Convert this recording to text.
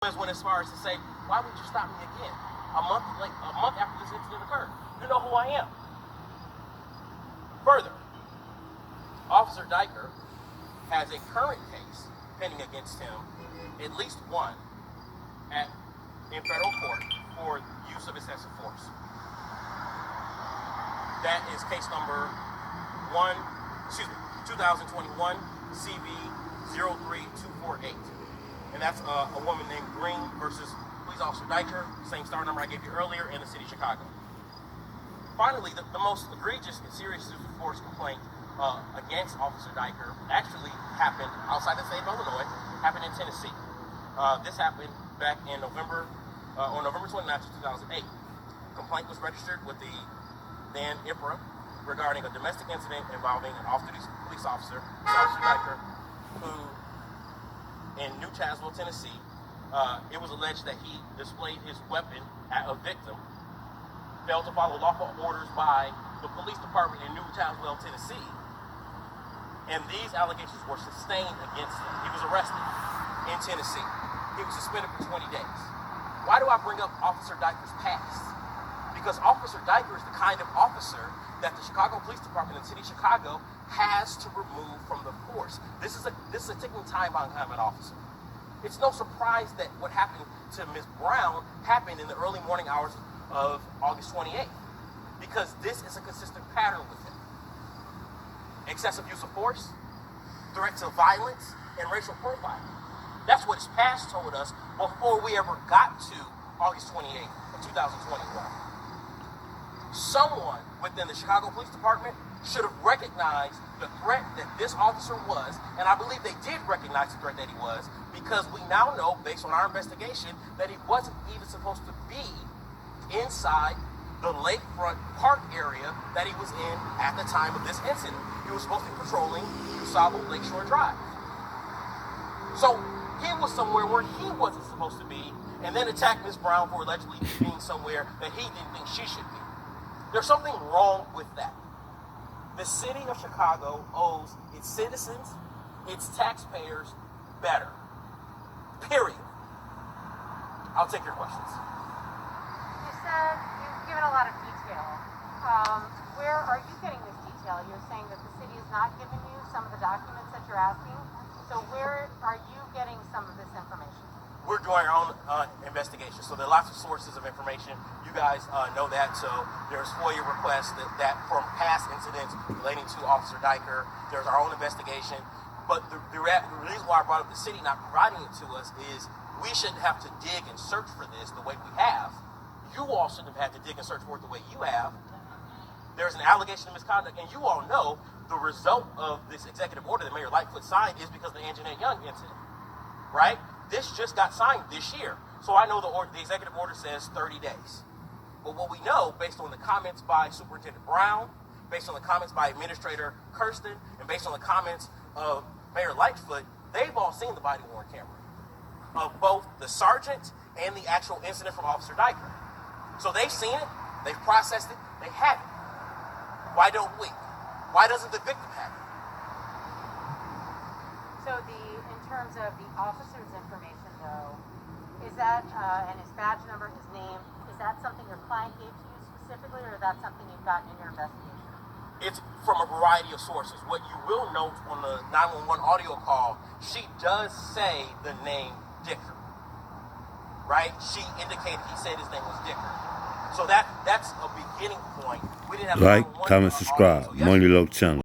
Went as far as to say, why would you stop me again? A month after this incident occurred. You know who I am. Further, Officer Dyker has a current case pending against him, at least one, in federal court for use of excessive force. That is case number 2021 CV 03248. And that's a woman named Green versus Police Officer Dyker, same star number I gave you earlier, in the city of Chicago. Finally, the most egregious and serious use of force complaint against Officer Dyker actually happened outside the state of Illinois, happened in Tennessee. This happened back in November, on November 29th, 2008. Complaint was registered with the then IPRA regarding a domestic incident involving an off-duty police officer, Officer Dyker, who in New Tazewell, Tennessee, it was alleged that he displayed his weapon at a victim, failed to follow lawful orders by the police department in New Tazewell, Tennessee, and these allegations were sustained against him. He was arrested in Tennessee. He was suspended for 20 days. Why do I bring up Officer Dyker's past? Because Officer Dyker is the kind of officer that the Chicago Police Department in the city of Chicago has to remove from the force. This is a ticking time bomb on an officer. It's no surprise that what happened to Ms. Brown happened in the early morning hours of August 28th, because this is a consistent pattern with him. Excessive use of force, threat to violence, and racial profiling. That's what his past told us before we ever got to August 28th of 2021. Someone within the Chicago Police Department should have recognized the threat that this officer was, and I believe they did recognize the threat that he was, because we now know, based on our investigation, that he wasn't even supposed to be inside the lakefront park area that he was in at the time of this incident. He was supposed to be patrolling USABO Lakeshore Drive. So he was somewhere where he wasn't supposed to be, and then attacked Ms. Brown for allegedly being somewhere that he didn't think she should be. There's something wrong with that. The city of Chicago owes its citizens, its taxpayers, better. Period. I'll take your questions. You said you've given a lot of detail. Where are you getting this detail? You're saying that the city is not giving you some of the documents that you're asking. So where are you getting some of this information? We're doing our own investigation. So there are lots of sources of information. You guys know that. So there's FOIA requests that from past incidents relating to Officer Dyker. There's our own investigation. But the reason why I brought up the city not providing it to us is we shouldn't have to dig and search for this the way we have. You all shouldn't have had to dig and search for it the way you have. There's an allegation of misconduct, and you all know the result of this executive order that Mayor Lightfoot signed is because of the Anjanette Young incident, right? This just got signed this year. So I know the executive order says 30 days. But what we know, based on the comments by Superintendent Brown, based on the comments by Administrator Kirsten, and based on the comments of Mayor Lightfoot, they've all seen the body-worn camera of both the sergeant and the actual incident from Officer Dyker. So they've seen it, they've processed it, they have it. Why don't we? Why doesn't the victim have it? So in terms of the officer's information, though, is that, and his badge number, his name, is that something your client gave to you specifically, or is that something you've gotten in your investigation? It's from a variety of sources. What you will note on the 911 audio call, she does say the name Dyker, right? She indicated, he said his name was Dyker. So that's a beginning point. We didn't have Like, comment, subscribe. Money Low Channel.